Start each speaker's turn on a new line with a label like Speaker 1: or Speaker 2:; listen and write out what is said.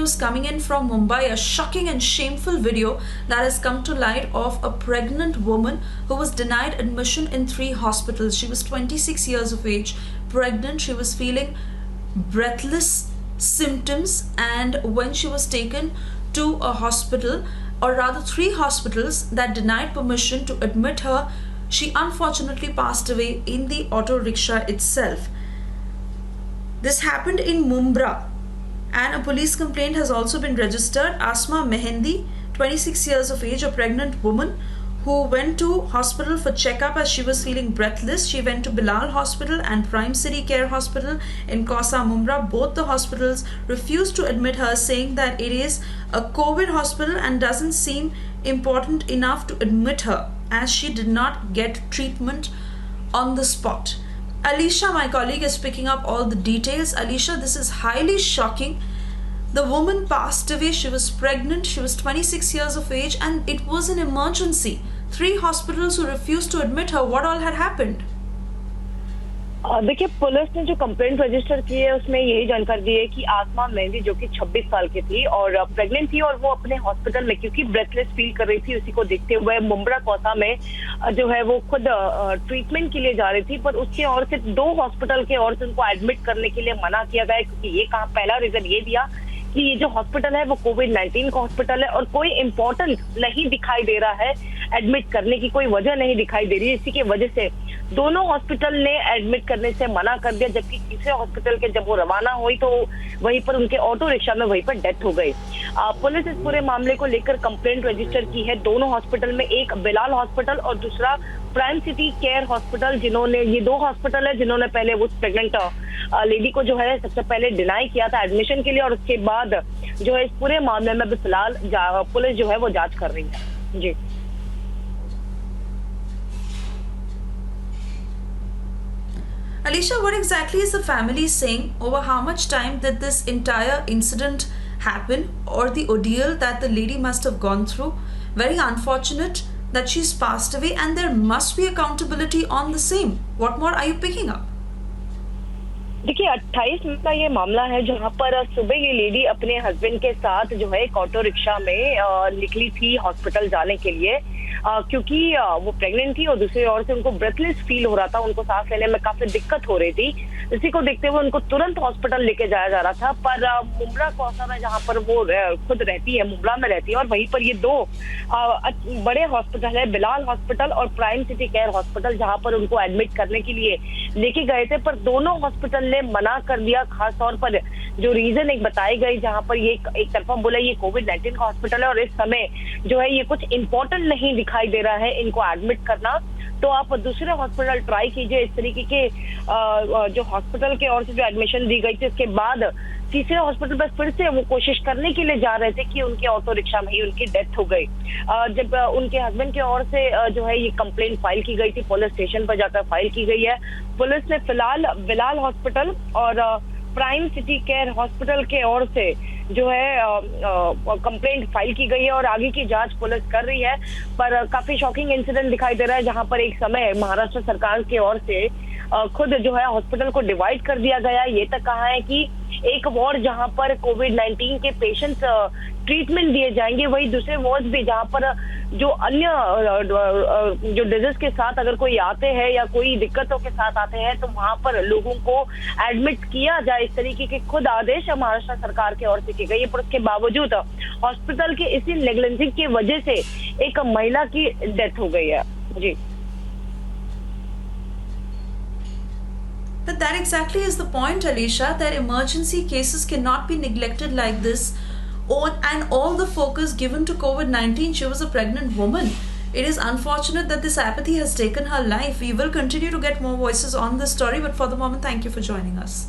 Speaker 1: news coming in from Mumbai, a shocking and shameful video that has come to light of a pregnant woman who was denied admission in 3 hospitals. She was 26 years of age, pregnant. She was feeling breathless symptoms, and when she was taken to a hospital, or rather 3 hospitals that denied permission to admit her, she unfortunately passed away in the auto rickshaw itself. This happened in Mumbai, and a police complaint has also been registered. Asma Mehendi, 26 years of age, a pregnant woman who went to hospital for checkup as she was feeling breathless. She went to Bilal Hospital and Prime City Care Hospital in Kosa, Mumbai. Both the hospitals refused to admit her, saying that it is a COVID hospital and doesn't seem important enough to admit her, as she did not get treatment on the spot. Alicia, my colleague, is picking up all the details. Alicia, this is highly shocking. The woman passed away. She was pregnant. She was 26 years of age, and it was an emergency. 3 hospitals who refused to admit her. What all had happened?
Speaker 2: देखिए, police ने जो complaint register की है उसमें यही जानकारी दी है कि आसमा मेहंदी जो कि 26 साल की थी और प्रेग्नेंट थी, और वो अपने हॉस्पिटल में क्योंकि ब्रेथलेस फील कर रही थी, उसी को देखते हुए मुंब्रा कोसा में जो है वो खुद ट्रीटमेंट के लिए जा रही थी, पर उसके ओर से 2 हॉस्पिटल के ओर से उनको एडमिट करने के लिए मना किया गया, क्योंकि ये कहा पहला रीजन ये दिया कि ये जो हॉस्पिटल है वो कोविड-19 का हॉस्पिटल है और कोई इम्पोर्टेंट नहीं दिखाई दे रहा है, एडमिट करने की कोई वजह नहीं दिखाई दे रही है। इसी की वजह से दोनों हॉस्पिटल ने एडमिट करने से मना कर दिया, जबकि तीसरे हॉस्पिटल के जब वो रवाना हुई तो वहीं पर उनके ऑटो रिक्शा में वहीं पर डेथ हो गई। पुलिस इस पूरे मामले को लेकर कंप्लेंट रजिस्टर की है दोनों हॉस्पिटल में, एक बिलाल हॉस्पिटल और दूसरा प्राइम सिटी केयर हॉस्पिटल, जिन्होंने ये 2 हॉस्पिटल है जिन्होंने पहले उस प्रेग्नेंट लेडी को जो है सबसे पहले डिनाई किया था एडमिशन के लिए, और उसके बाद जो है इस पूरे मामले में अभी फिलहाल पुलिस जो है वो जांच कर रही है। जी
Speaker 1: Alicia, what exactly is the family saying? Over how much time did this entire incident happen, or the ordeal that the lady must have gone through? Very unfortunate that she's passed away, and there must be accountability on the same. What more are you picking up?
Speaker 2: देखिए, 28 minute का ये मामला है जहां पर सुबह ये lady अपने हस्बैंड के साथ जो है एक ऑटो रिक्शा में निकली थी हॉस्पिटल जाने के लिए, क्योंकि वो प्रेग्नेंट थी और दूसरी ओर से उनको ब्रेथलेस फील हो रहा था, उनको सांस लेने में काफी दिक्कत हो रही थी। इसी को देखते हुए उनको तुरंत हॉस्पिटल लेके जाया जा रहा था, पर मुंब्रा कोसा में जहाँ पर वो खुद रहती है, मुंब्रा में रहती है, और वहीं पर ये 2 बड़े हॉस्पिटल है, बिलाल हॉस्पिटल और प्राइम सिटी केयर हॉस्पिटल, जहाँ पर उनको एडमिट करने के लिए लेके गए थे, पर दोनों हॉस्पिटल ने मना कर दिया। खास तौर पर जो रीजन एक बताई गई, जहाँ पर ये एक तरफा बोला ये कोविड-19 का हॉस्पिटल है और इस समय जो है ये कुछ इंपॉर्टेंट नहीं दिखाई दे रहा है इनको एडमिट करना, तो आप दूसरे हॉस्पिटल ट्राई कीजिए। इस तरीके के जो हॉस्पिटल के ओर से जो एडमिशन दी गई थी, उसके बाद तीसरे हॉस्पिटल पर फिर से वो कोशिश करने के लिए जा रहे थे कि उनके ऑटो रिक्शा में ही उनकी डेथ हो गई। जब उनके हस्बैंड की ओर से जो है ये कंप्लेंट फाइल की गई थी, पुलिस स्टेशन पर जाकर फाइल की गई है। पुलिस ने फिलहाल बिलाल हॉस्पिटल और प्राइम सिटी केयर हॉस्पिटल के ओर से जो है कंप्लेंट फाइल की गई है और आगे की जांच पुलिस कर रही है। पर काफी शॉकिंग इंसिडेंट दिखाई दे रहा है, जहां पर एक समय महाराष्ट्र सरकार की ओर से खुद जो है हॉस्पिटल को डिवाइड कर दिया गया। ये तक कहा है कि एक वार्ड जहां पर कोविड-19 के पेशेंट्स ट्रीटमेंट दिए जाएंगे, वही दूसरे वार्ड भी जहां पर जो अन्य जो डिजीज के साथ अगर कोई आते हैं या कोई दिक्कतों के साथ आते हैं तो वहां पर लोगों को एडमिट किया जाए। इस तरीके के खुद आदेश महाराष्ट्र सरकार की ओर से की गई है, पर उसके बावजूद हॉस्पिटल के इसी नेग्लिजेंस की वजह से एक महिला की डेथ हो गई है। जी,
Speaker 1: But that exactly is the point, Alicia, that emergency cases cannot be neglected like this, and all the focus given to COVID-19. She was a pregnant woman. It is unfortunate that this apathy has taken her life. We will continue to get more voices on this story, but for the moment, thank you for joining us.